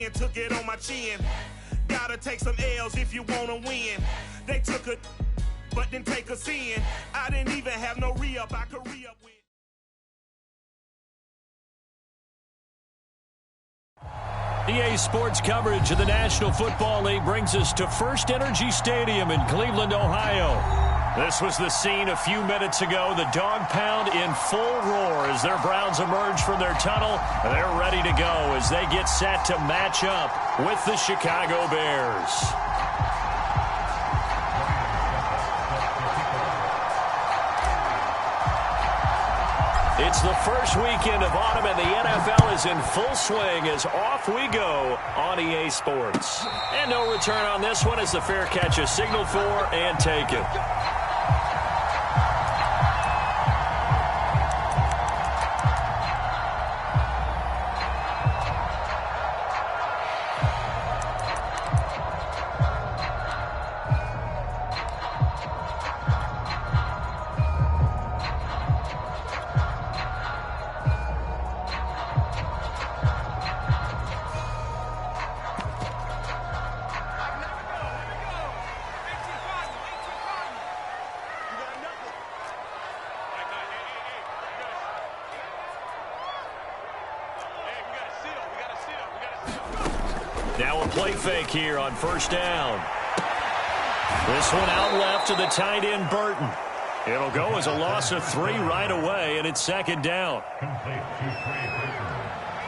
and took it on my chin. Gotta take some L's if you wanna win. They took a but didn't take a sin. I didn't even have no re-up I could re-up with. EA Sports coverage of the National Football League brings us to First Energy Stadium in Cleveland, Ohio. This was the scene a few minutes ago. The dog pound in full roar as their Browns emerge from their tunnel. They're ready to go as they get set to match up with the Chicago Bears. It's the first weekend of autumn, and the NFL is in full swing as off we go on EA Sports. And no return on this one as the fair catch is signaled for and taken. Now a play fake here on first down. This one out left to the tight end, Burton. It'll go as a loss of 3 right away, and it's second down.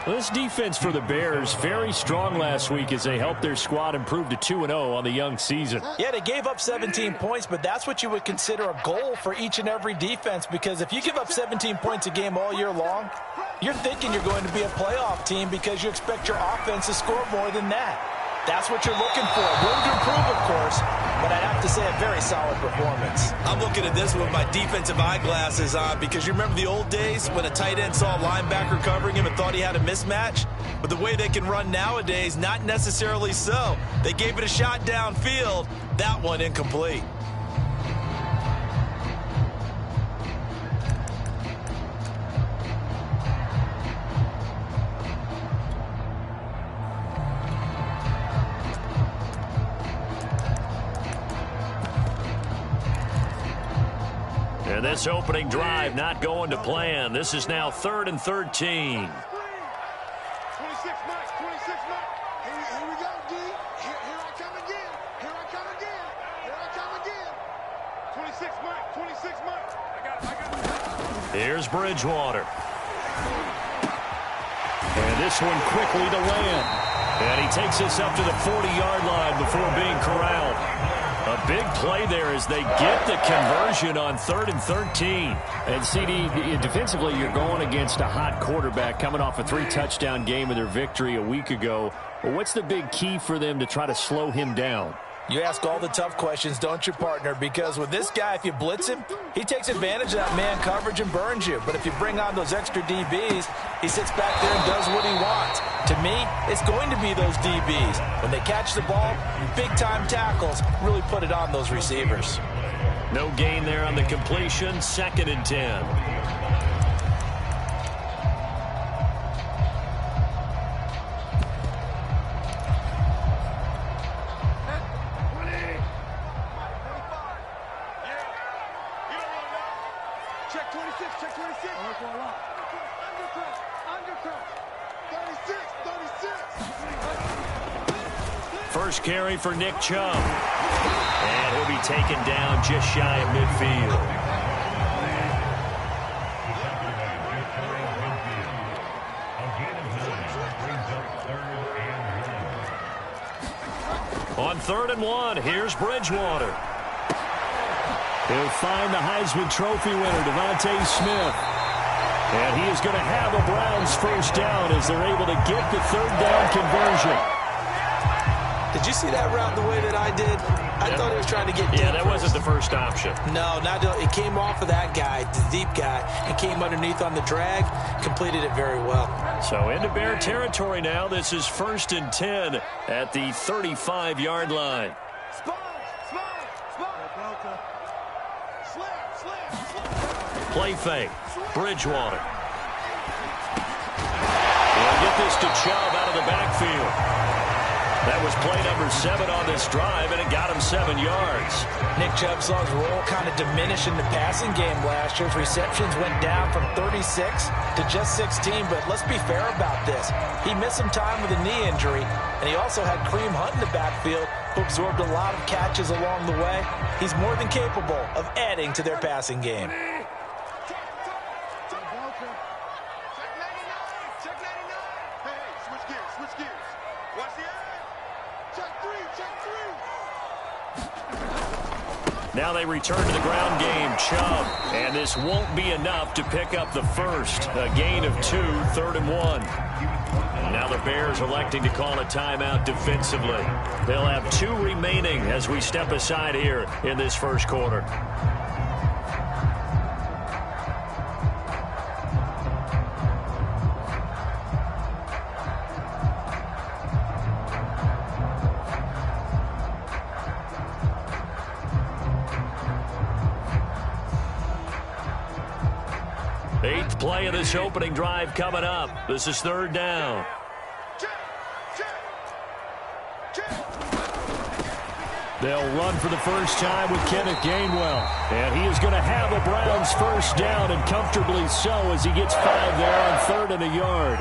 This defense for the Bears, very strong last week as they helped their squad improve to 2-0 on the young season. Yeah, they gave up 17 points, but that's what you would consider a goal for each and every defense, because if you give up 17 points a game all year long, you're thinking you're going to be a playoff team because you expect your offense to score more than that. That's what you're looking for. Room to improve, of course, but I'd have to say a very solid performance. I'm looking at this with my defensive eyeglasses on because you remember the old days when a tight end saw a linebacker covering him and thought he had a mismatch? But the way they can run nowadays, not necessarily so. They gave it a shot downfield. That one incomplete. And this opening drive not going to plan. This is now 3rd and 13. 26 Mike, 26 Mike. Here we go, D. Here I come again. Here I come again. Here I come again. 26 Mike, 26 Mike. I got it. Here's Bridgewater. And this one quickly to land. And he takes us up to the 40-yard line before being corralled. A big play there as they get the conversion on 3rd and 13. And CD, defensively, you're going against a hot quarterback coming off a 3-touchdown game of their victory a week ago. Well, what's the big key for them to try to slow him down? You ask all the tough questions, don't you, partner? Because with this guy, if you blitz him, he takes advantage of that man coverage and burns you. But if you bring on those extra DBs, he sits back there and does what he wants. To me, it's going to be those DBs. When they catch the ball, big-time tackles really put it on those receivers. No gain there on the completion, 2nd and 10. Check 26, check 26. Undercut. 36. First carry for Nick Chubb. And he'll be taken down just shy of midfield. On 3rd and 1, here's Bridgewater. He'll find the Heisman Trophy winner, Devontae Smith. And he is going to have a Browns first down as they're able to get the 3rd down conversion. Did you see that route the way that I did? I thought he was trying to get deep. Yeah, that wasn't the first option. No, it came off of that guy, the deep guy, and came underneath on the drag, completed it very well. So into Bear territory now. This is 1st and 10 at the 35-yard line. Play fake. Bridgewater. We'll get this to Chubb out of the backfield. That was play number 7 on this drive, and it got him 7 yards. Nick Chubb saw his role kind of diminish in the passing game last year. His receptions went down from 36 to just 16, but let's be fair about this. He missed some time with a knee injury, and he also had Kareem Hunt in the backfield, who absorbed a lot of catches along the way. He's more than capable of adding to their passing game. Now they return to the ground game. Chubb. And this won't be enough to pick up the first. A gain of 2, 3rd and 1. Now the Bears electing to call a timeout defensively. They'll have 2 remaining as we step aside here in this first quarter. Eighth play of this opening drive coming up. This is 3rd down. They'll run for the first time with Kenneth Gainwell. And he is going to have a Browns first down, and comfortably so, as he gets 5 there on 3rd and a yard.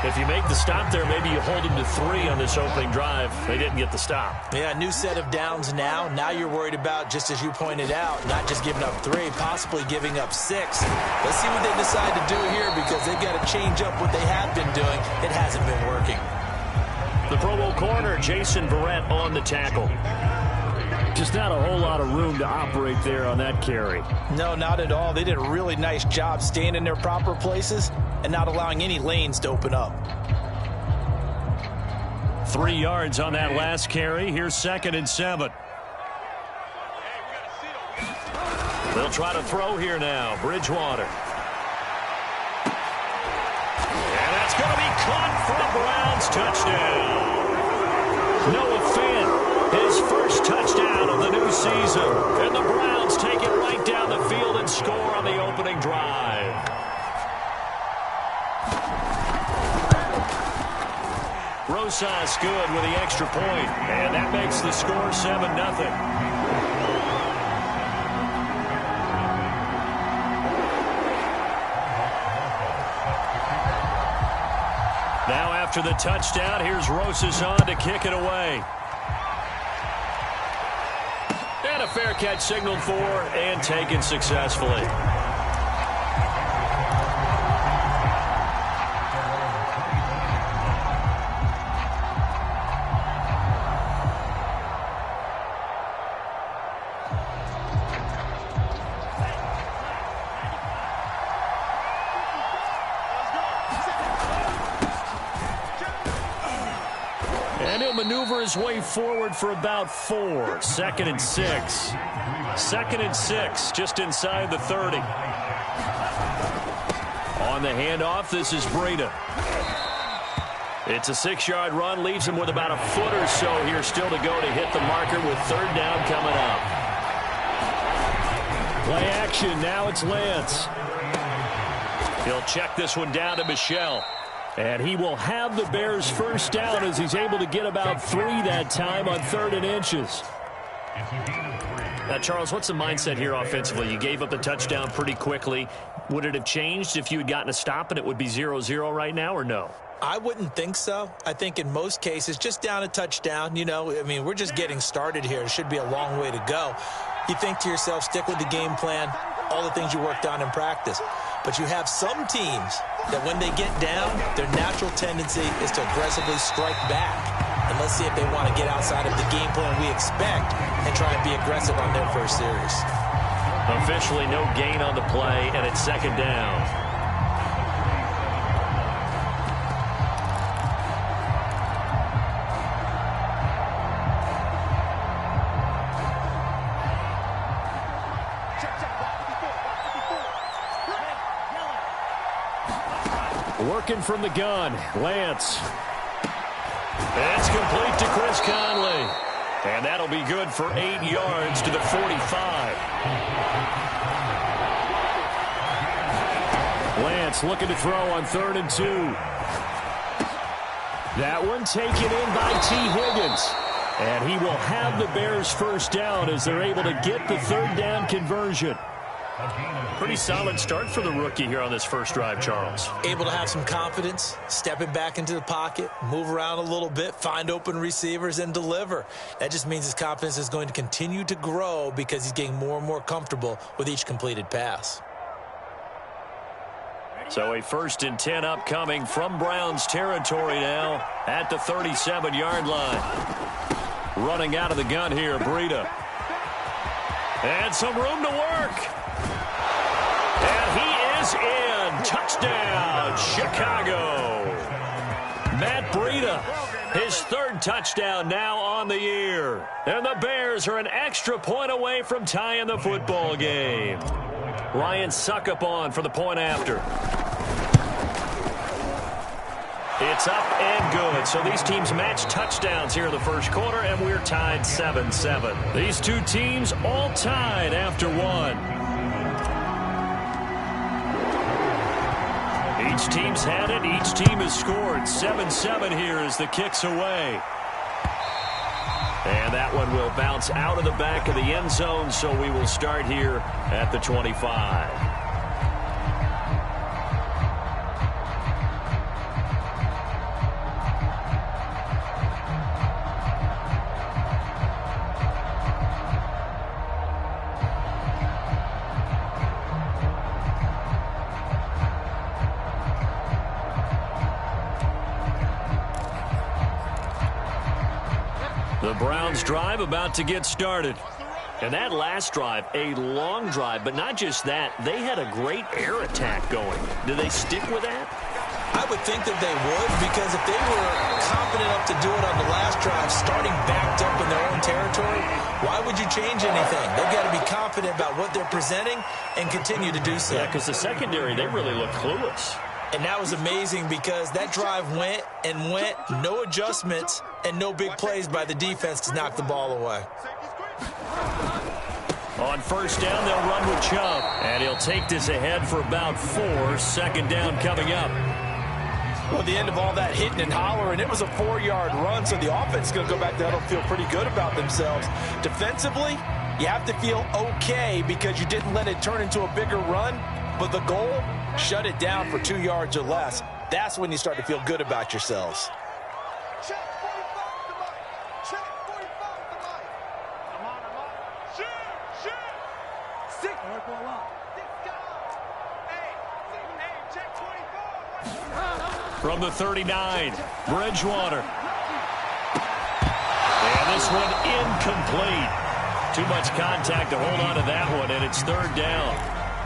If you make the stop there, maybe you hold him to 3 on this opening drive. They didn't get the stop. Yeah, new set of downs now. Now you're worried about, just as you pointed out, not just giving up 3, possibly giving up 6. Let's see what they decide to do here, because they've got to change up what they have been doing. It hasn't been working. The Pro Bowl corner, Jason Verrett, on the tackle. Just not a whole lot of room to operate there on that carry. No, not at all. They did a really nice job staying in their proper places and not allowing any lanes to open up. 3 yards on that last carry. Here's 2nd and 7. They'll try to throw here now. Bridgewater. And that's going to be caught for a Browns touchdown. Noah Fant, his first touchdown of the new season. And the Browns take it right down the field and score on the opening drive. Rosas good with the extra point, and that makes the score 7-0. Now after the touchdown, here's Rosas on to kick it away. And a fair catch signaled for and taken successfully. And he'll maneuver his way forward for about 4. 2nd and 6. 2nd and 6, just inside the 30. On the handoff, this is Breida. It's a 6-yard run, leaves him with about a foot or so here still to go to hit the marker with 3rd down coming up. Play action, now it's Lance. He'll check this one down to Michel. And he will have the Bears first down as he's able to get about 3 that time on 3rd and inches. Now, Charles, what's the mindset here offensively? You gave up the touchdown pretty quickly. Would it have changed if you had gotten a stop and it would be 0-0 right now, or no? I wouldn't think so. I think in most cases, just down a touchdown, you know, I mean, we're just getting started here. It should be a long way to go. You think to yourself, stick with the game plan, all the things you worked on in practice. But you have some teams that when they get down, their natural tendency is to aggressively strike back. And let's see if they want to get outside of the game plan we expect and try and be aggressive on their first series. Officially no gain on the play, and it's 2nd down. Working from the gun, Lance. It's complete to Chris Conley. And that'll be good for 8 yards to the 45. Lance looking to throw on 3rd and 2. That one taken in by T. Higgins. And he will have the Bears first down as they're able to get the third down conversion. Pretty solid start for the rookie here on this first drive, Charles. Able to have some confidence, stepping back into the pocket, move around a little bit, find open receivers, and deliver. That just means his confidence is going to continue to grow because he's getting more and more comfortable with each completed pass. So a 1st and 10 upcoming from Browns territory now at the 37-yard line. Running out of the gun here, Breida. And some room to work. And he is in. Touchdown, Chicago. Matt Breida, his 3rd touchdown now on the year. And the Bears are an extra point away from tying the football game. Ryan Suckup on for the point after. It's up and good. So these teams match touchdowns here in the first quarter, and we're tied 7-7. These two teams all tied after one. Each team's had it. Each team has scored. 7-7 here as the kick's away. And that one will bounce out of the back of the end zone, so we will start here at the 25. The Browns drive about to get started. And that last drive, a long drive, but not just that, they had a great air attack going. Do they stick with that? I would think that they would, because if they were confident enough to do it on the last drive, starting backed up in their own territory, why would you change anything? They've got to be confident about what they're presenting and continue to do so. Yeah, because the secondary, they really look clueless. And that was amazing because that drive went and went, no adjustments, and no big plays by the defense to knock the ball away. On first down, they'll run with Chubb. And he'll take this ahead for about 4. 2nd down coming up. Well, at the end of all that hitting and hollering, it was a 4-yard run, so the offense is going to go back there and feel pretty good about themselves. Defensively, you have to feel okay because you didn't let it turn into a bigger run, but the goal, shut it down for 2 yards or less. That's when you start to feel good about yourselves. Check 45 to Mike. Check 45 to Mike. Come on. Shoot. 6. Hey, check 24. From the 39, Bridgewater. And this one incomplete. Too much contact to hold on to that one, and it's 3rd down.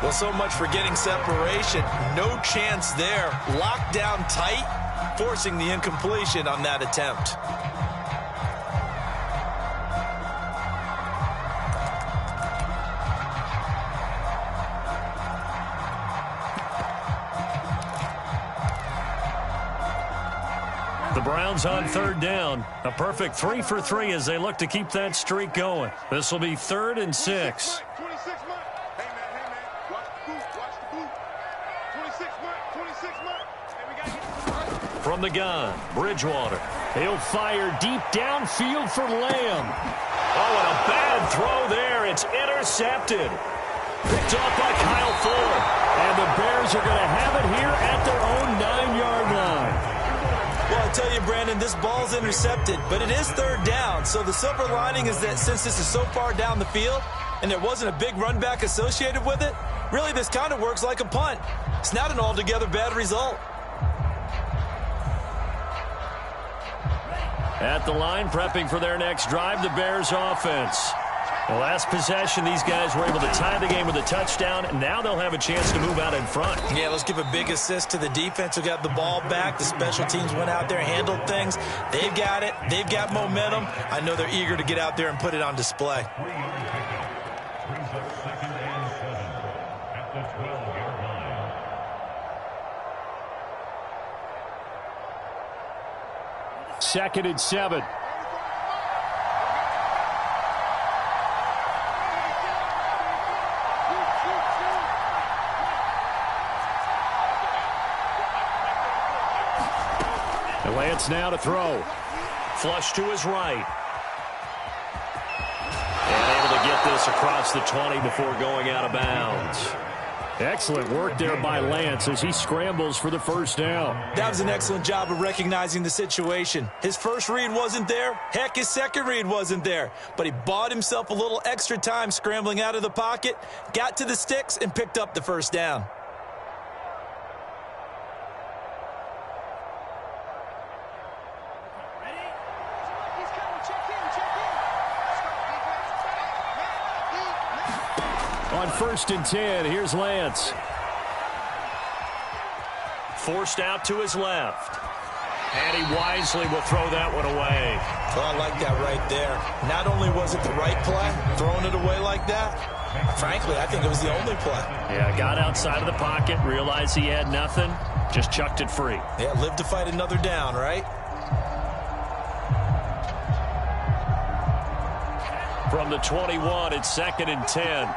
Well, so much for getting separation. No chance there. Locked down tight, forcing the incompletion on that attempt. The Browns on 3rd down. A perfect 3 for 3 as they look to keep that streak going. This will be 3rd and 6. 26 Mike. Hey, man. Watch the boot. 26 Mike. Hey, we got to get From the gun, Bridgewater. He'll fire deep downfield for Lamb. Oh, and a bad throw there. It's intercepted. Picked off by Kyle Fuller. And the Bears are going to have it here at their own 9-yard line. Well, I tell you, Brandon, this ball's intercepted, but it is 3rd down. So the silver lining is that since this is so far down the field and there wasn't a big run back associated with it, really this kind of works like a punt. It's not an altogether bad result. At the line, prepping for their next drive, the Bears offense. The last possession, these guys were able to tie the game with a touchdown. Now they'll have a chance to move out in front. Yeah, let's give a big assist to the defense who got the ball back. The special teams went out there, handled things. They've got it. They've got momentum. I know they're eager to get out there and put it on display. Second and 7. Lance now to throw. Flush to his right. And able to get this across the 20 before going out of bounds. Excellent work there by Lance as he scrambles for the first down. That was an excellent job of recognizing the situation. His first read wasn't there. Heck, his second read wasn't there. But he bought himself a little extra time scrambling out of the pocket, got to the sticks, and picked up the first down. On 1st and 10, here's Lance. Forced out to his left. And he wisely will throw that one away. Well, I like that right there. Not only was it the right play, throwing it away like that, frankly, I think it was the only play. Yeah, got outside of the pocket, realized he had nothing, just chucked it free. Yeah, live to fight another down, right? From the 21, it's 2nd and 10.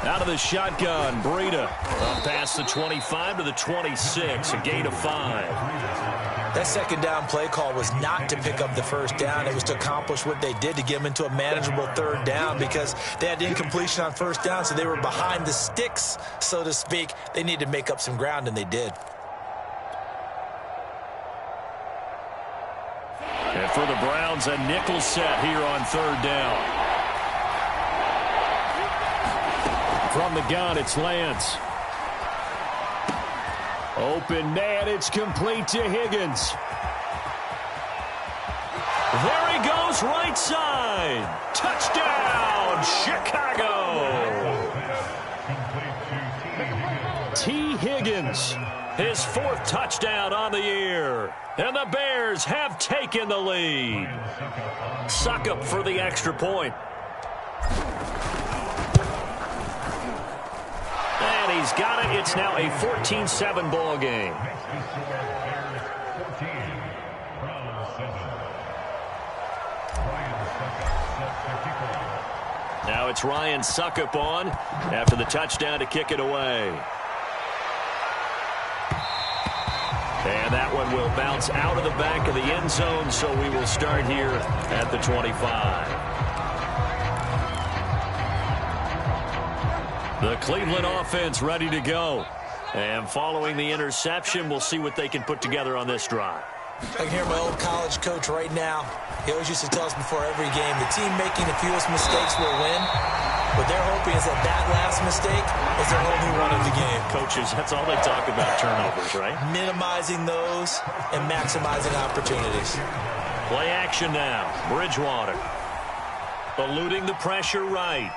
Out of the shotgun, Breida. Up past the 25 to the 26, a gain of 5. That second down play call was not to pick up the first down. It was to accomplish what they did to get them into a manageable third down because they had incompletion on first down, so they were behind the sticks, so to speak. They needed to make up some ground, and they did. And for the Browns, a nickel set here on 3rd down. From the gun, it's Lance. Open man, it's complete to Higgins. There he goes, right side. Touchdown, Chicago. T. Higgins, his 4th touchdown on the year. And the Bears have taken the lead. Succop for the extra point. And he's got it. It's now a 14-7 ball game. Now it's Ryan Succop on after the touchdown to kick it away. And that one will bounce out of the back of the end zone, so we will start here at the 25. The Cleveland offense ready to go. And following the interception, we'll see what they can put together on this drive. I can hear my old college coach right now. He always used to tell us before every game, the team making the fewest mistakes will win. What they're hoping is that that last mistake is their only run of the game. Coaches, that's all they talk about, turnovers, right? Minimizing those and maximizing opportunities. Play action now. Bridgewater. Eluding the pressure right.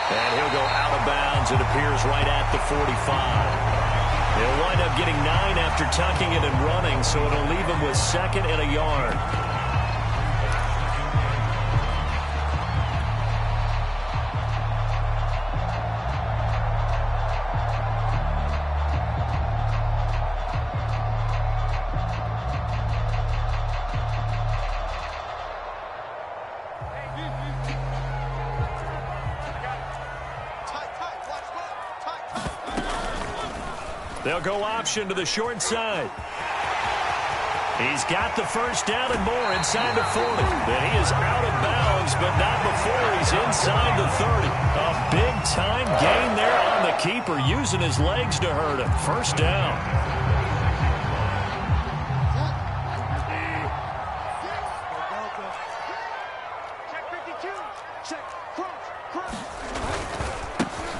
And he'll go out of bounds, it appears, right at the 45. He'll wind up getting 9 after tucking it and running, so it'll leave him with 2nd and a yard. They'll go option to the short side. He's got the first down and more inside the 40. But he is out of bounds, but not before he's inside the 30. A big-time gain there on the keeper, using his legs to hurt him. First down.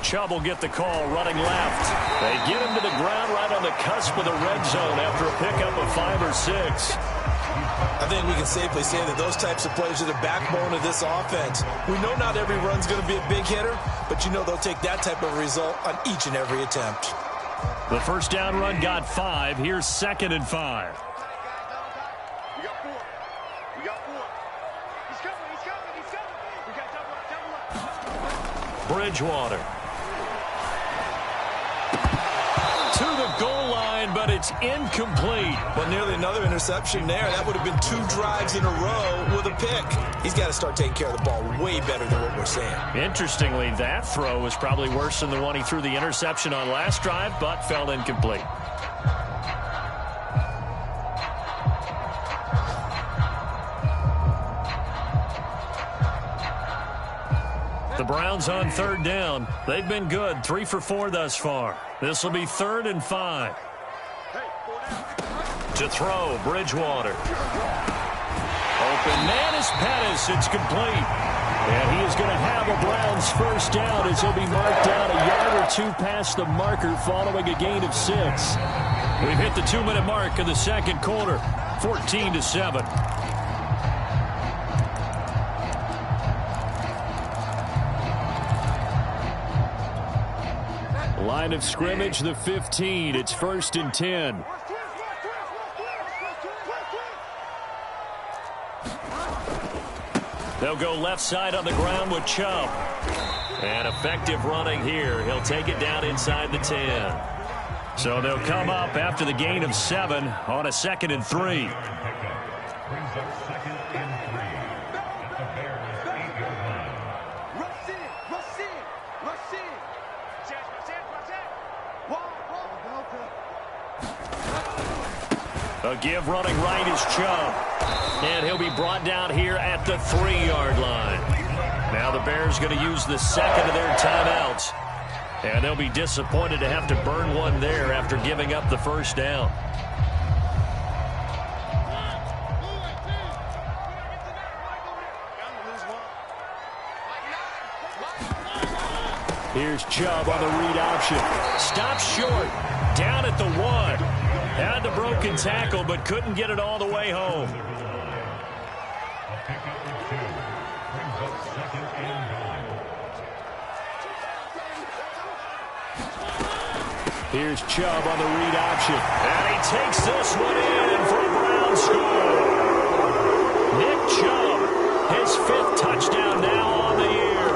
Chubb will get the call running left. They get him to the ground right on the cusp of the red zone after a pickup of 5 or 6. I think we can safely say that those types of plays are the backbone of this offense. We know not every run's going to be a big hitter, but you know they'll take that type of result on each and every attempt. The first down run got 5. Here's 2nd and 5. We got 4. We got 4. He's coming. He's coming. He's coming. We got double up. Bridgewater. to the goal line, but it's incomplete. Well, nearly another interception there. That would have been 2 drives in a row with a pick. He's got to start taking care of the ball way better than what we're saying. Interestingly, that throw was probably worse than the one he threw the interception on last drive, but fell incomplete. The Browns on 3rd down. They've been good, 3 for 4 thus far. This will be 3rd and 5. To throw, Bridgewater. Open man is Pettis. It's complete. And he is going to have a Browns first down as he'll be marked down a yard or 2 past the marker following a gain of 6. We've hit the 2-minute mark of the second quarter, 14-7. Line of scrimmage, the 15. It's 1st and 10. They'll go left side on the ground with Chubb. And effective running here. He'll take it down inside the 10. So they'll come up after the gain of 7 on a 2nd and 3. A give running right is Chubb. And he'll be brought down here at the 3-yard line. Now the Bears going to use the second of their timeouts. And they'll be disappointed to have to burn one there after giving up the first down. Here's Chubb on the read option. Stops short. Down at the 1. Had the broken tackle, but couldn't get it all the way home. Here's Chubb on the read option. And he takes this one in for a Brown score. Nick Chubb, his 5th touchdown now on the year.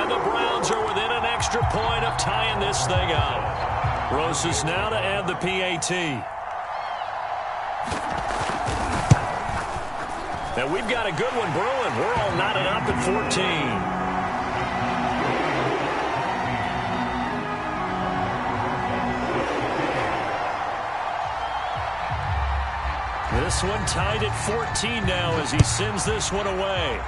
And the Browns are within an extra point of tying this thing up. Rosas now to add the PAT. Now we've got a good one brewing. We're all knotted up at 14. This one tied at 14 now as he sends this one away.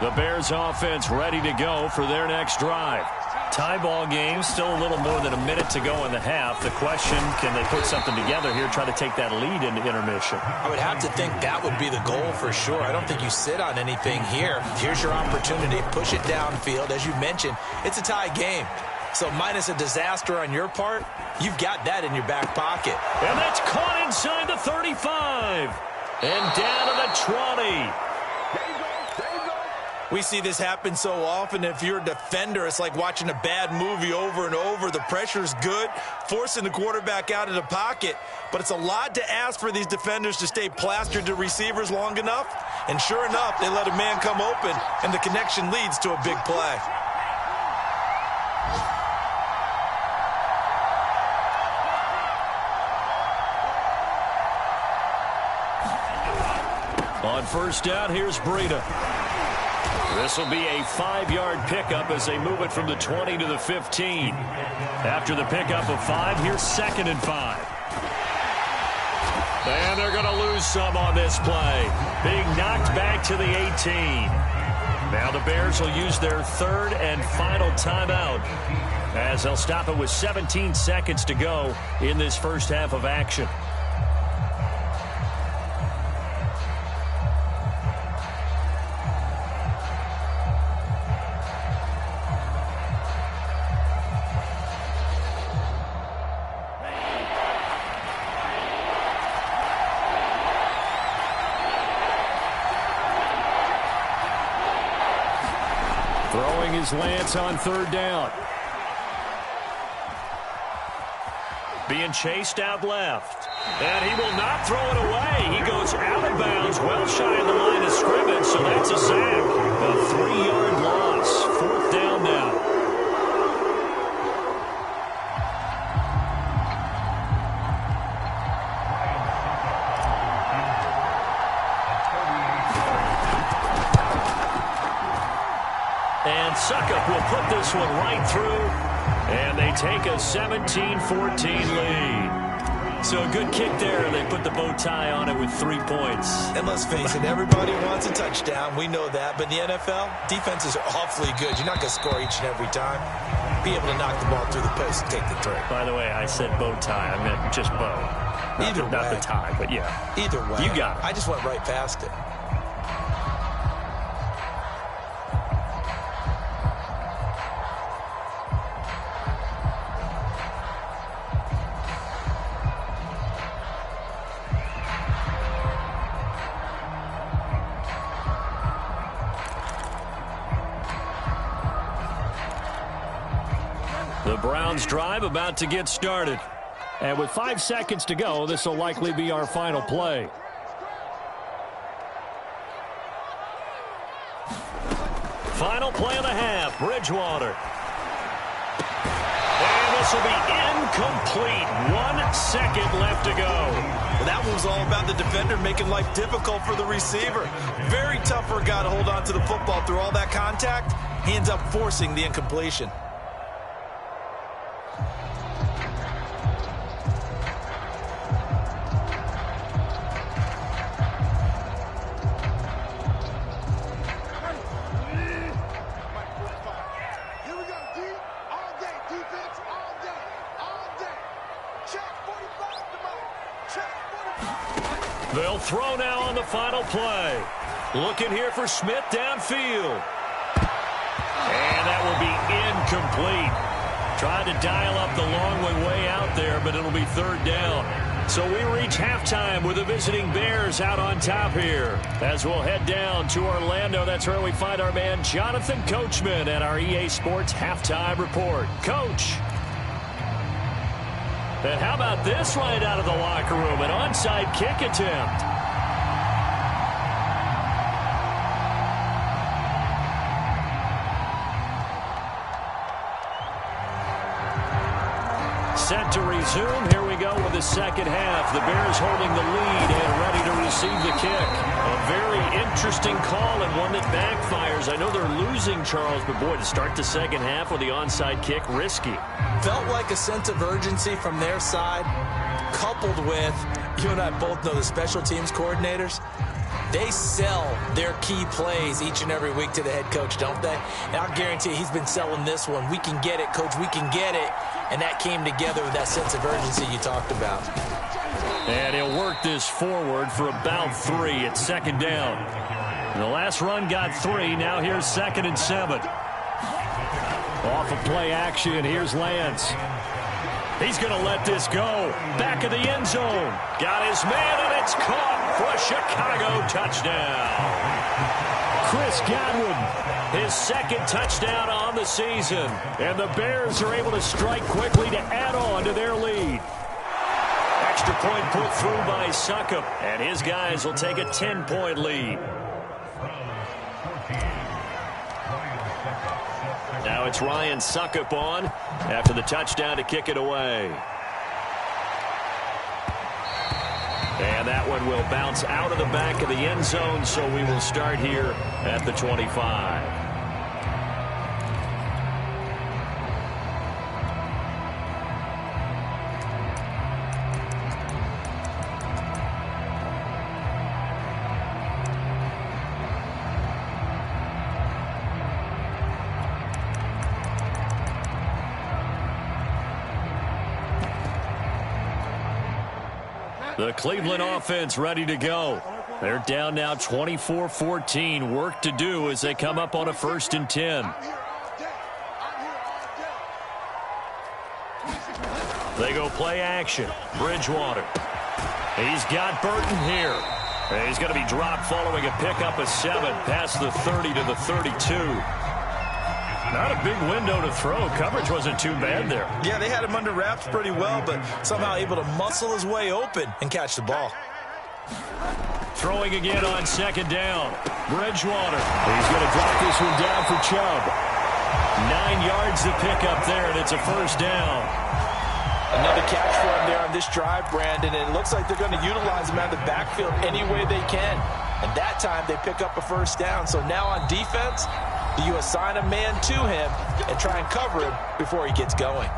The Bears offense ready to go for their next drive. Tie ball game, still a little more than a minute to go in the half. The question, can they put something together here, try to take that lead into intermission? I would have to think that would be the goal for sure. I don't think you sit on anything here. Here's your opportunity. Push it downfield. As you mentioned, it's a tie game. So minus a disaster on your part, you've got that in your back pocket. And that's caught inside the 35. And down to the 20. We see this happen so often. If you're a defender, it's like watching a bad movie over and over. The pressure's good, forcing the quarterback out of the pocket. But it's a lot to ask for these defenders to stay plastered to receivers long enough. And sure enough, they let a man come open, and the connection leads to a big play. On first down, here's Breida. This will be a 5-yard pickup as they move it from the 20 to the 15. After the pickup of 5, here's 2nd and 5. And they're going to lose some on this play. Being knocked back to the 18. Now the Bears will use their 3rd and final timeout as they'll stop it with 17 seconds to go in this first half of action. Lance on 3rd down. being chased out left. And he will not throw it away. He goes out of bounds, well shy of the line of scrimmage, so that's a sack. A 3-yard loss. 4th down now. And Suckup will put this one right through, and they take a 17-14 lead. So a good kick there. They put the bow tie on it with 3 points. And let's face it, everybody wants a touchdown. We know that. But in the NFL, defenses are awfully good. You're not going to score each and every time. Be able to knock the ball through the post and take the three. By the way, I said bow tie. I meant just bow. Not the tie, but yeah. Either way. You got it. I just went right past it. The Browns drive about to get started. And with 5 seconds to go, this will likely be our final play. Final play of the half, Bridgewater. And this will be incomplete. 1 second left to go. Well, that one was all about the defender making life difficult for the receiver. Very tough for a guy to hold on to the football through all that contact. He ends up forcing the incompletion. They'll throw now on the final play. Looking here for Smith downfield. And that will be incomplete. Tried to dial up the long one way out there, but it'll be 3rd down. So we reach halftime with the visiting Bears out on top here. As we'll head down to Orlando, that's where we find our man Jonathan Coachman at our EA Sports Halftime Report. Coach. And how about this right out of the locker room? An onside kick attempt. Set to resume. Here we go with the second half. The Bears holding the lead and ready to receive the kick. A very interesting call and one that backfires. I know they're losing, Charles, but boy, to start the second half with the onside kick, risky. Felt like a sense of urgency from their side, coupled with, you and I both know the special teams coordinators. They sell their key plays each and every week to the head coach, don't they? And I'll guarantee he's been selling this one. We can get it, coach, we can get it. And that came together with that sense of urgency you talked about. And he'll work this forward for about 3 at 2nd down. The last run got 3. Now here's 2nd and 7. Off of play action, here's Lance. He's going to let this go. Back of the end zone. Got his man, and it's caught for a Chicago touchdown. Chris Godwin, his 2nd touchdown on the season. And the Bears are able to strike quickly to add on to their lead. Extra point put through by Suckup, and his guys will take a 10-point lead. Now it's Ryan Suckup on after the touchdown to kick it away. And that one will bounce out of the back of the end zone, so we will start here at the 25. The Cleveland offense ready to go. They're down now 24-14. Work to do as they come up on a 1st and 10. They go play action. Bridgewater. He's got Burton here. And he's going to be dropped following a pickup of 7 past the 30 to the 32. Not a big window to throw. Coverage wasn't too bad there. Yeah, they had him under wraps pretty well, but somehow able to muscle his way open and catch the ball. Throwing again on second down. Bridgewater. He's going to drop this one down for Chubb. 9 yards to pick up there, and it's a first down. Another catch for him there on this drive, Brandon, and it looks like they're going to utilize him out of the backfield any way they can. And that time they pick up a first down. So now on defense, do you assign a man to him and try and cover him before he gets going?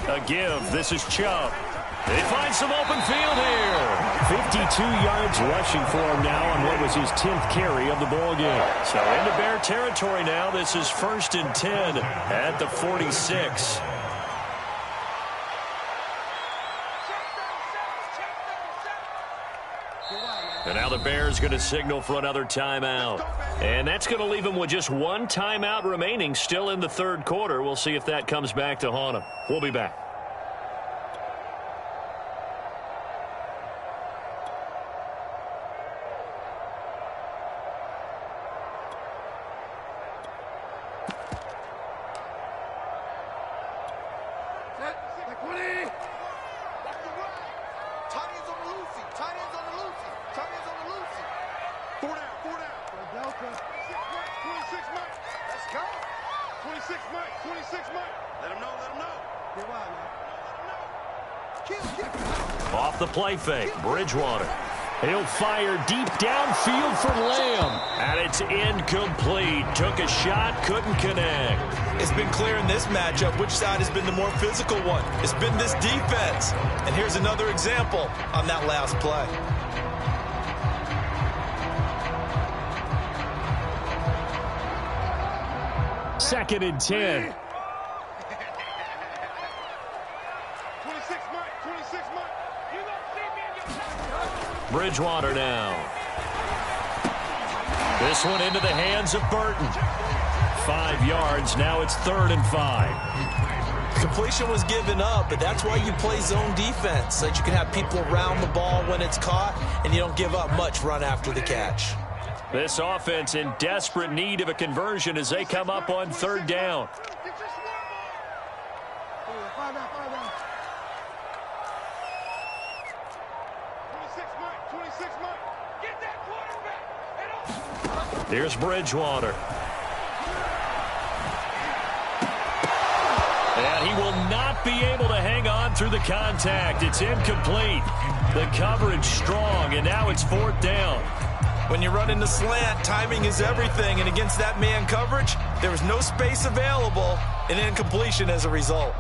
A give. This is Chubb. They find some open field here. 52 yards rushing for him now on what was his 10th carry of the ball game. So into Bear territory now. This is 1st and 10 at the 46. And now the Bears going to signal for another timeout. And that's going to leave them with just one timeout remaining still in the third quarter. We'll see if that comes back to haunt them. We'll be back. Off the play fake, Bridgewater. He'll fire deep downfield for Lamb. And it's incomplete. Took a shot, couldn't connect. It's been clear in this matchup which side has been the more physical one. It's been this defense. And here's another example on that last play. Second and 10. Bridgewater now. This one into the hands of Burton. 5 yards. Now it's 3rd and 5. Completion was given up, but that's why you play zone defense, so that you can have people around the ball when it's caught, and you don't give up much run after the catch. This offense in desperate need of a conversion as they come up on 3rd down. Here's Bridgewater. And he will not be able to hang on through the contact. It's incomplete. The coverage strong, and now it's 4th down. When you run in the slant, timing is everything, and against that man coverage, there was no space available, and incompletion as a result.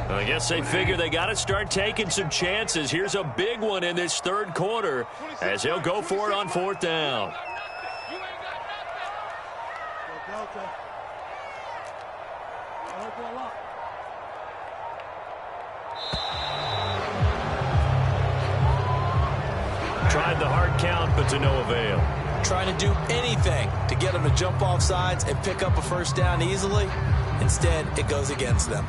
I guess they figure they got to start taking some chances. Here's a big one in this third quarter as he'll go for it on 4th down. Tried the hard count, but to no avail. Trying to do anything to get them to jump off sides and pick up a first down easily. Instead, it goes against them.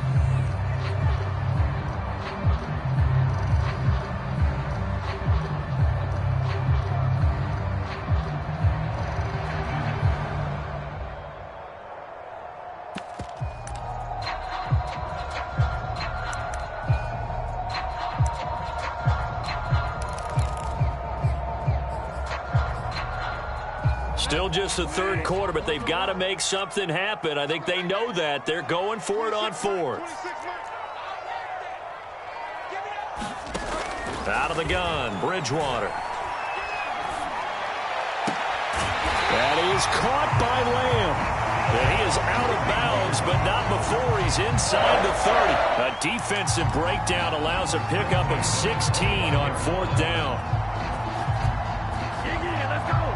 Still just the third quarter, but they've got to make something happen. I think they know that. They're going for it on fourth. Out of the gun, Bridgewater. That is caught by Lamb. And he is out of bounds, but not before he's inside the 30. A defensive breakdown allows a pickup of 16 on fourth down. Let's go.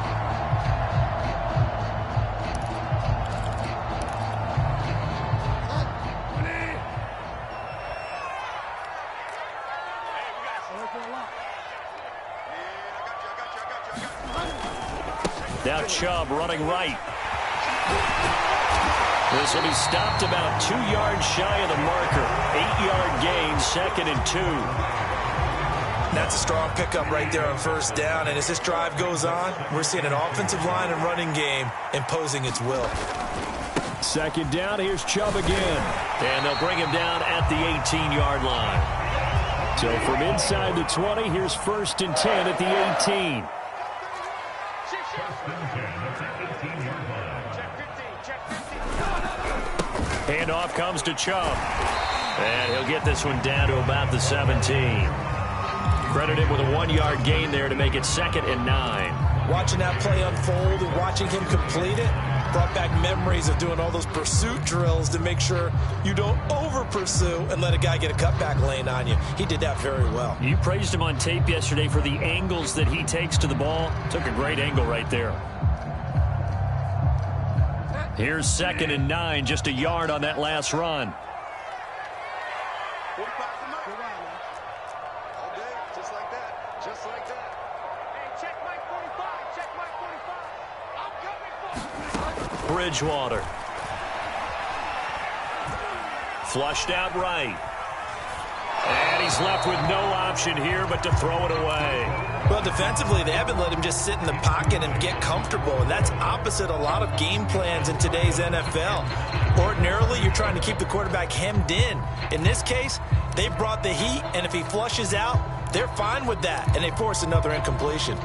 Now Chubb running right. This will be stopped about 2 yards shy of the marker. 8-yard gain, 2nd and 2. That's a strong pickup right there on first down. And as this drive goes on, we're seeing an offensive line and running game imposing its will. 2nd down, here's Chubb again. And they'll bring him down at the 18-yard line. So from inside the 20, here's 1st and 10 at the 18. Handoff comes to Chubb. And he'll get this one down to about the 17. Credit him with a 1-yard gain there to make it 2nd and 9. Watching that play unfold and watching him complete it brought back memories of doing all those pursuit drills to make sure you don't over-pursue and let a guy get a cutback lane on you. He did that very well. You praised him on tape yesterday for the angles that he takes to the ball. Took a great angle right there. Here's 2nd and 9, just a yard on that last run. Just like that. Just like that. Hey, check Mike 45. Check Mike 45. I'm coming for you. Bridgewater. Flushed out right. And he's left with no option here but to throw it away. Well, defensively, they haven't let him just sit in the pocket and get comfortable, and that's opposite a lot of game plans in today's NFL. Ordinarily, you're trying to keep the quarterback hemmed in. In this case, they brought the heat, and if he flushes out, they're fine with that, and they force another incompletion.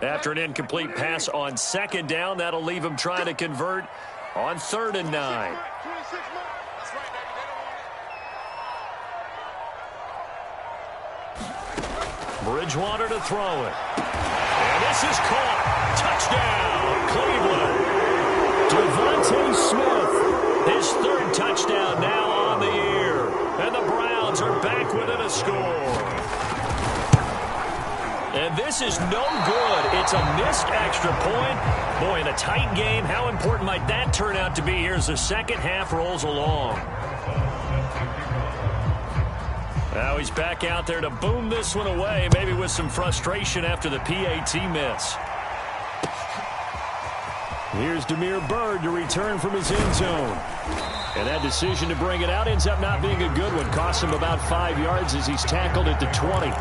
After an incomplete pass on 2nd down, that'll leave him trying to convert on 3rd and 9. Bridgewater to throw it. And this is caught. Touchdown, Cleveland. Devontae Smith, his 3rd touchdown now on the year. And the Browns are back within a score. And this is no good. It's a missed extra point. Boy, in a tight game, how important might that turn out to be here as the second half rolls along? Now he's back out there to boom this one away, maybe with some frustration after the PAT miss. Here's Damiere Byrd to return from his end zone. And that decision to bring it out ends up not being a good one. Costs him about 5 yards as he's tackled at the 20.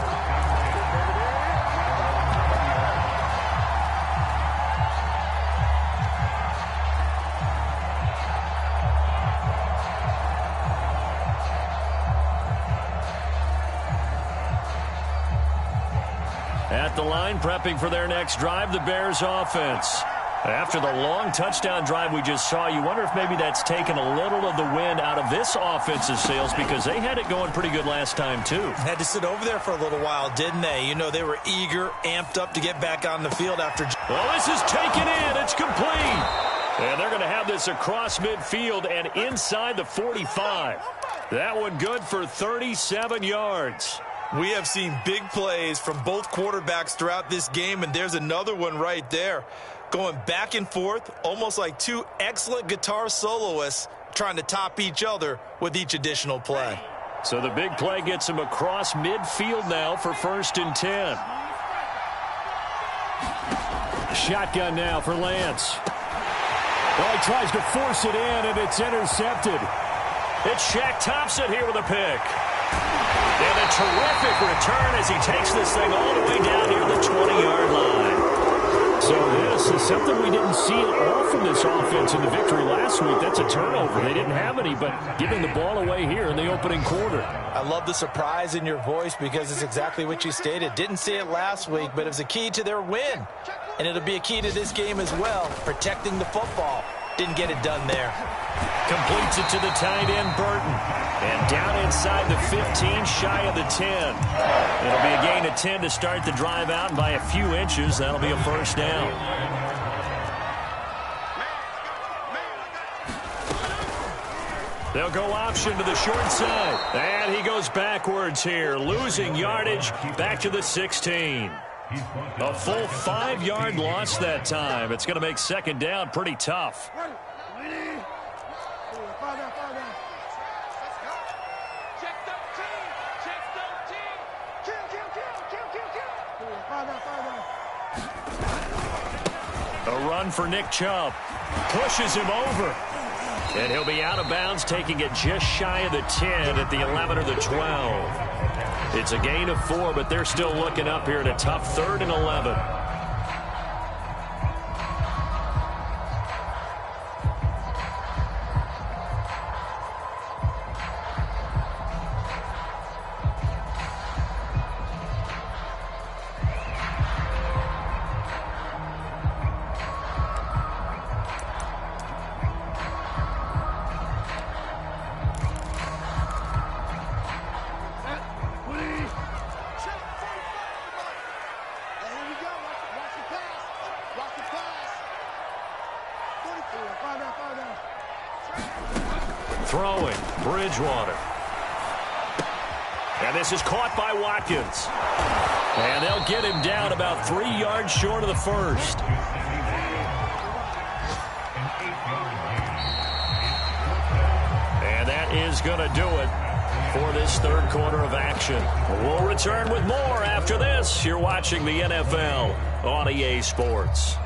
At the line, prepping for their next drive, the Bears offense. After the long touchdown drive we just saw, you wonder if maybe that's taken a little of the wind out of this offensive sails because they had it going pretty good last time, too. Had to sit over there for a little while, didn't they? You know, they were eager, amped up to get back on the field after. Well, this is taken in. It's complete. And they're going to have this across midfield and inside the 45. That one good for 37 yards. We have seen big plays from both quarterbacks throughout this game, and there's another one right there. Going back and forth, almost like two excellent guitar soloists trying to top each other with each additional play. So the big play gets him across midfield now for 1st and 10. Shotgun now for Lance. Well, he tries to force it in, and it's intercepted. It's Shaq Thompson here with a pick. And a terrific return as he takes this thing all the way down near the 20-yard line. So this is something we didn't see at all from this offense in the victory last week. That's a turnover. They didn't have any, but giving the ball away here in the opening quarter. I love the surprise in your voice because it's exactly what you stated. Didn't see it last week, but it was a key to their win. And it'll be a key to this game as well, protecting the football. Didn't get it done there. Completes it to the tight end, Burton. And down inside the 15, shy of the 10. It'll be a gain of 10 to start the drive out, and by a few inches, that'll be a first down. They'll go option to the short side. And he goes backwards here, losing yardage back to the 16. A full 5-yard loss that time. It's going to make second down pretty tough. A run for Nick Chubb. Pushes him over. And he'll be out of bounds, taking it just shy of the 10 at the 11 or the 12. It's a gain of 4, but they're still looking up here at a tough 3rd and 11. Throwing, Bridgewater. And this is caught by Watkins. And they'll get him down about 3 yards short of the first. And that is going to do it for this third quarter of action. We'll return with more after this. You're watching the NFL on EA Sports.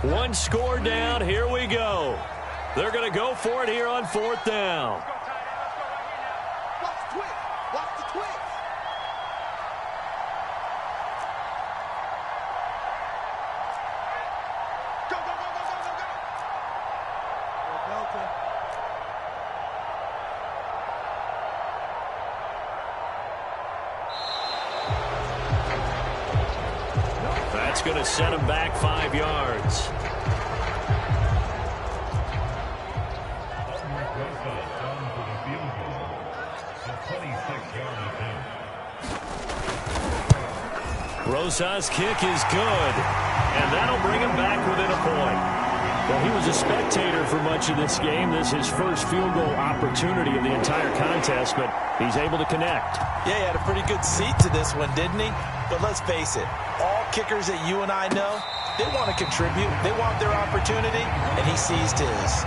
One score down. Here we go. They're going to go for it here on 4th down. Watch the twitch. Watch the twitch. Go, go, go, go, go, go, go. Delta. That's going to set him back 5 yards. Rosas' kick is good, and that'll bring him back within a point. Well, he was a spectator for much of this game. This is his first field goal opportunity of the entire contest, but he's able to connect. Yeah, he had a pretty good seat to this one, didn't he? But let's face it, all kickers that you and I know, they want to contribute. They want their opportunity, and he seized his.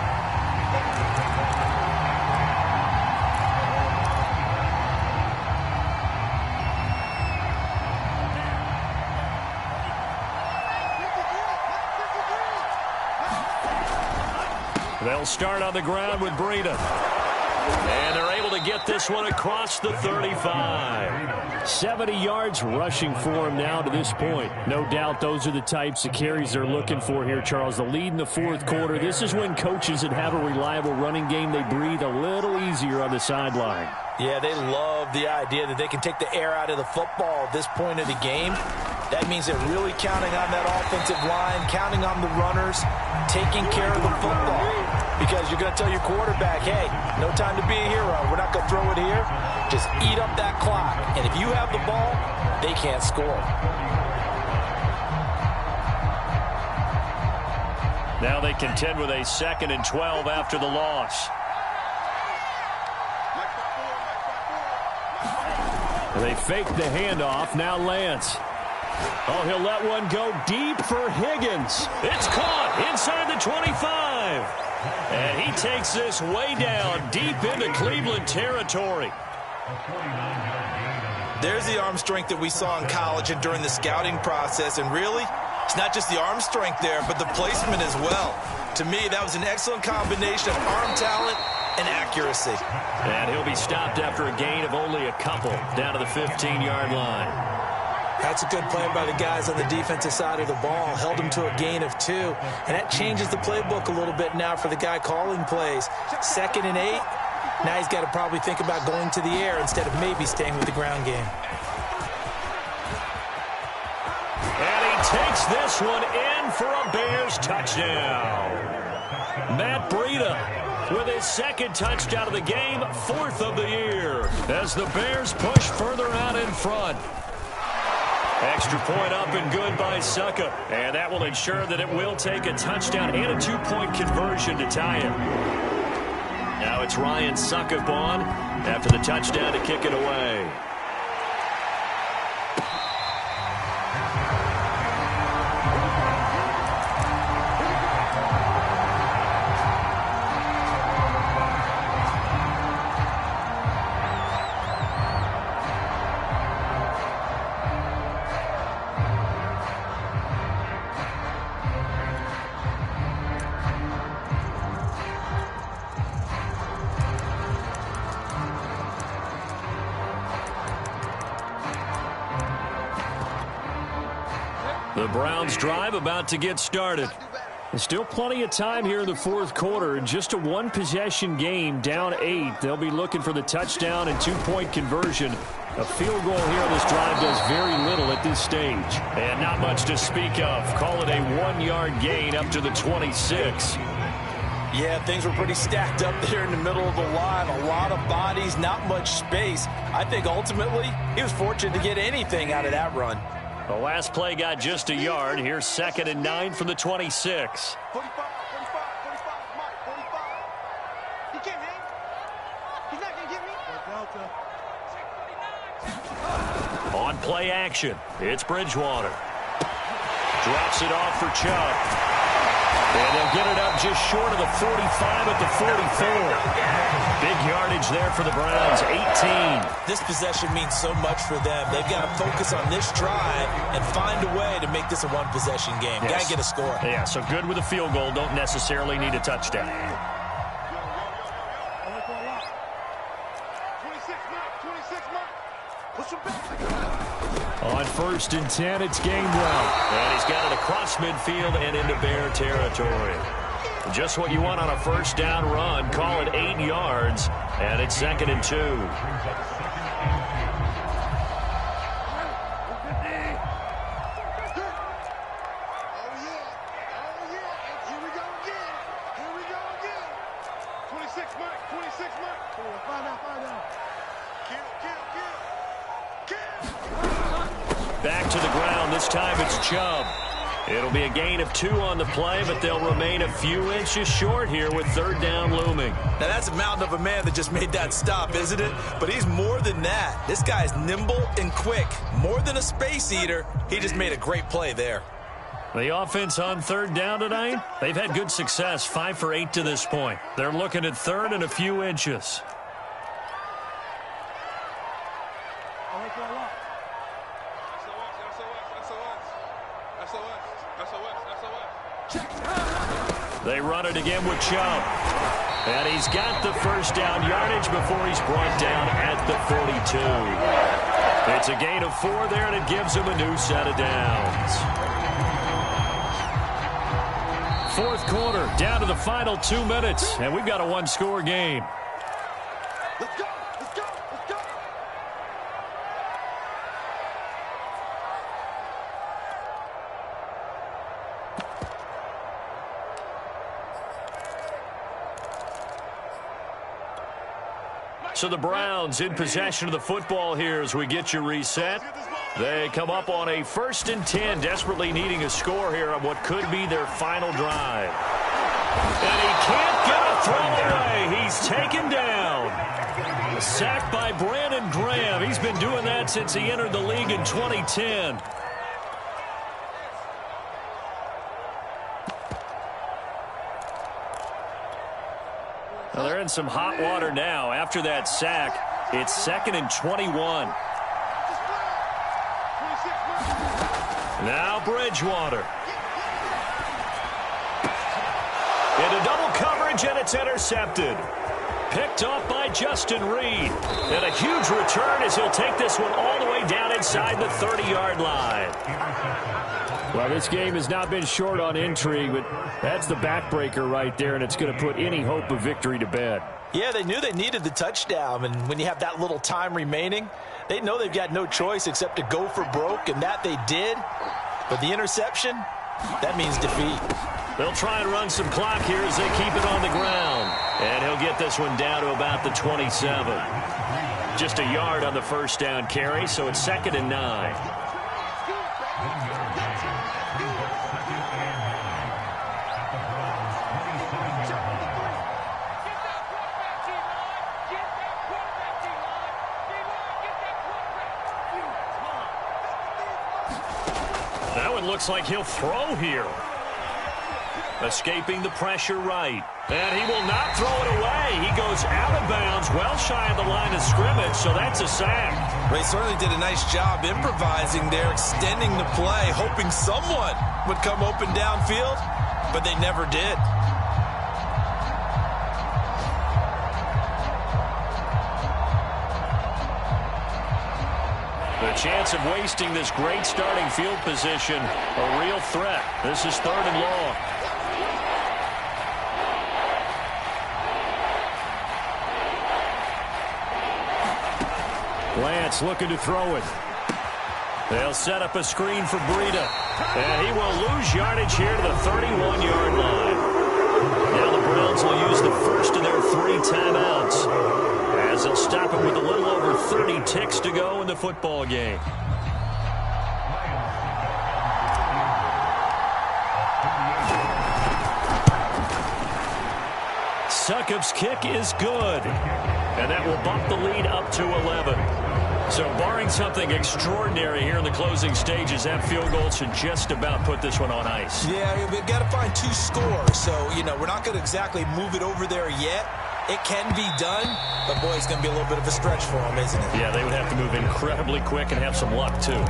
They'll start on the ground with Breida. And they're able to get this one across the 35. 70 yards rushing for him now to this point. No doubt those are the types of carries they're looking for here, Charles. The lead in the 4th quarter. This is when coaches that have a reliable running game, they breathe a little easier on the sideline. Yeah, they love the idea that they can take the air out of the football at this point of the game. That means they're really counting on that offensive line, counting on the runners, taking care of the football. Because you're going to tell your quarterback, hey, no time to be a hero. We're not going to throw it here. Just eat up that clock. And if you have the ball, they can't score. Now they contend with a 2nd and 12 after the loss. They fake the handoff. Now Lance. Oh, he'll let one go deep for Higgins. It's caught inside the 25. And he takes this way down deep into Cleveland territory. There's the arm strength that we saw in college and during the scouting process. And really, It's not just the arm strength there, but the placement as well. To me, that was an excellent combination of arm talent and accuracy. And he'll be stopped after a gain of only a couple down to the 15-yard line. That's a good play by the guys on the defensive side of the ball. Held him to a gain of 2. And that changes the playbook a little bit now for the guy calling plays. 2nd and 8. Now he's got to probably think about going to the air instead of maybe staying with the ground game. And he takes this one in for a Bears touchdown. Matt Breida with his 2nd touchdown of the game, 4th of the year, as the Bears push further out in front. Extra point up and good by Succa. And that will ensure that it will take a touchdown and a 2-point conversion to tie it. Now it's Ryan Succa on after the touchdown to kick it away. The Browns drive about to get started. There's still plenty of time here in the 4th quarter. Just a 1-possession game, down 8. They'll be looking for the touchdown and 2-point conversion. A field goal here on this drive does very little at this stage. And not much to speak of. Call it a 1-yard gain up to the 26. Yeah, things were pretty stacked up there in the middle of the line. A lot of bodies, not much space. I think ultimately he was fortunate to get anything out of that run. The last play got just a yard. Here's 2nd and 9 from the 26. 45, 45, 45, Mike, 45. He can't hang. He's not going to get me. On play action, it's Bridgewater. Drops it off for Chubb. And they'll get it up just short of the 45 at the 44. Big yardage there for the Browns, 18. This possession means so much for them. They've got to focus on this drive and find a way to make this a 1-possession game. Yes. Got to get a score. Yeah, so good with a field goal. Don't necessarily need a touchdown. 26 Mike. Push him back. On 1st and 10, it's Gainwell. And he's got it across midfield and into Bear territory. Just what you want on a 1st down run. Call it 8 yards, and it's 2nd and 2. Oh, yeah. Here we go again. 26 Mike. Find out. Kill. Back to the ground. This time it's Chubb. It'll be a gain of 2 on the play, but they'll remain a few inches short here with 3rd down looming. Now, that's a mountain of a man that just made that stop, isn't it? But he's more than that. This guy's nimble and quick. More than a space eater. He just made a great play there. The offense on 3rd down tonight, they've had good success, 5 for 8 to this point. They're looking at 3rd and a few inches. They run it again with Chubb. And he's got the 1st down yardage before he's brought down at the 42. It's a gain of 4 there, and it gives him a new set of downs. 4th quarter, down to the final 2 minutes, and we've got a 1-score game. Let's go. So the Browns in possession of the football here as we get you reset. They come up on a 1st and 10, desperately needing a score here on what could be their final drive. And he can't get a throw away. He's taken down. Sacked by Brandon Graham. He's been doing that since he entered the league in 2010. Well, they're in some hot water now. After that sack, it's 2nd and 21. Now Bridgewater. range, and it's intercepted. Picked off by Justin Reed. And a huge return as he'll take this one all the way down inside the 30-yard line. Well, this game has not been short on intrigue, but that's the backbreaker right there, and it's going to put any hope of victory to bed. Yeah, they knew they needed the touchdown, and when you have that little time remaining, they know they've got no choice except to go for broke, and that they did. But the interception, that means defeat. They'll try and run some clock here as they keep it on the ground. And he'll get this one down to about the 27. Just a yard on the first down carry, so it's 2nd and 9. That one looks like he'll throw here. Escaping the pressure right. And he will not throw it away. He goes out of bounds, well shy of the line of scrimmage, so that's a sack. They certainly did a nice job improvising there, extending the play, hoping someone would come open downfield, but they never did. The chance of wasting this great starting field position, a real threat. This is 3rd and long. Lance looking to throw it. They'll set up a screen for Breida. And he will lose yardage here to the 31-yard line. Now the Browns will use the first of their 3 timeouts, as they'll stop it with a little over 30 ticks to go in the football game. Succop's kick is good. And that will bump the lead up to 11. So barring something extraordinary here in the closing stages, that field goal should just about put this one on ice. Yeah, we've got to find 2 scores. So, we're not going to exactly move it over there yet. It can be done, but boy, it's going to be a little bit of a stretch for them, isn't it? Yeah, they would have to move incredibly quick and have some luck, too.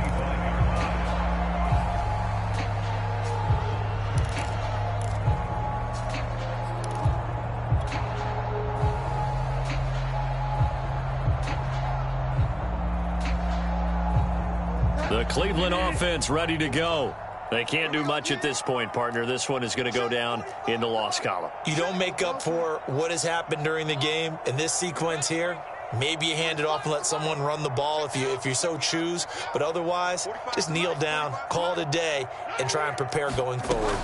The Cleveland offense ready to go. They can't do much at this point, partner. This one is going to go down in the loss column. You don't make up for what has happened during the game in this sequence here. Maybe you hand it off and let someone run the ball if you so choose. But otherwise, just kneel down, call it a day, and try and prepare going forward.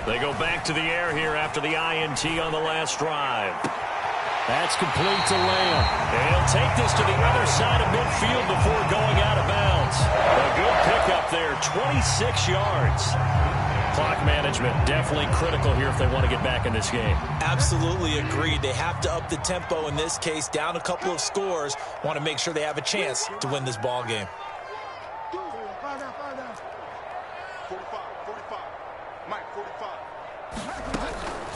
They go back to the air here after the INT on the last drive. That's complete to Lamb. And he'll take this to the other side of midfield before going out of bounds. A good pickup there, 26 yards. Clock management definitely critical here if they want to get back in this game. Absolutely agreed. They have to up the tempo in this case, down a couple of scores. Want to make sure they have a chance to win this ball game. 45. Mike, 45.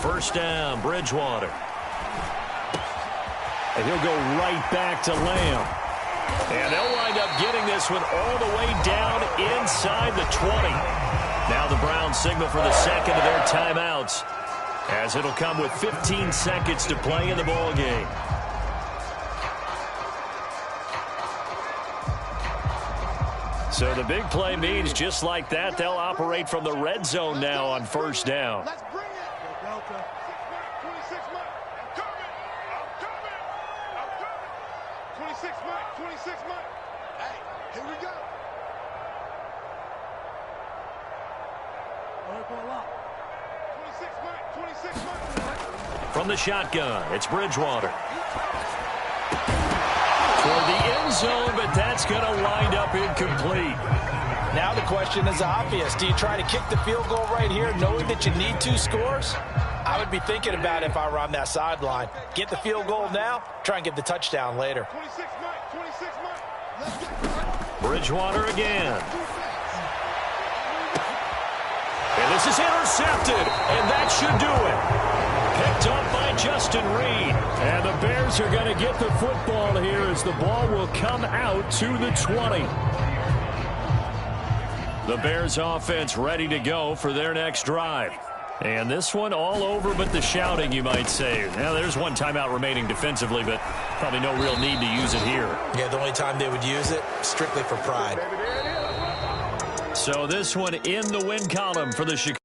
First down, Bridgewater. And he'll go right back to Lamb. And they'll wind up getting this one all the way down inside the 20. Now the Browns signal for the second of their timeouts, as it'll come with 15 seconds to play in the ball game. So the big play means just like that, they'll operate from the red zone now on first down. Let's bring it. Delta. 26 Mike. I'm coming. 26 Mike. Hey, here we go. For a lot. 26 Mike. From the shotgun, it's Bridgewater. For the end zone, but that's going to wind up incomplete. Now the question is obvious. Do you try to kick the field goal right here knowing that you need 2 scores? I would be thinking about it if I were on that sideline. Get the field goal now, try and get the touchdown later. 26 Mike. Bridgewater again. And this is intercepted, and that should do it. Picked up by Justin Reed. And the Bears are going to get the football here as the ball will come out to the 20. The Bears offense ready to go for their next drive. And this one all over but the shouting, you might say. Now, there's one timeout remaining defensively, but probably no real need to use it here. Yeah, the only time they would use it, strictly for pride. So this one in the win column for the Chicago.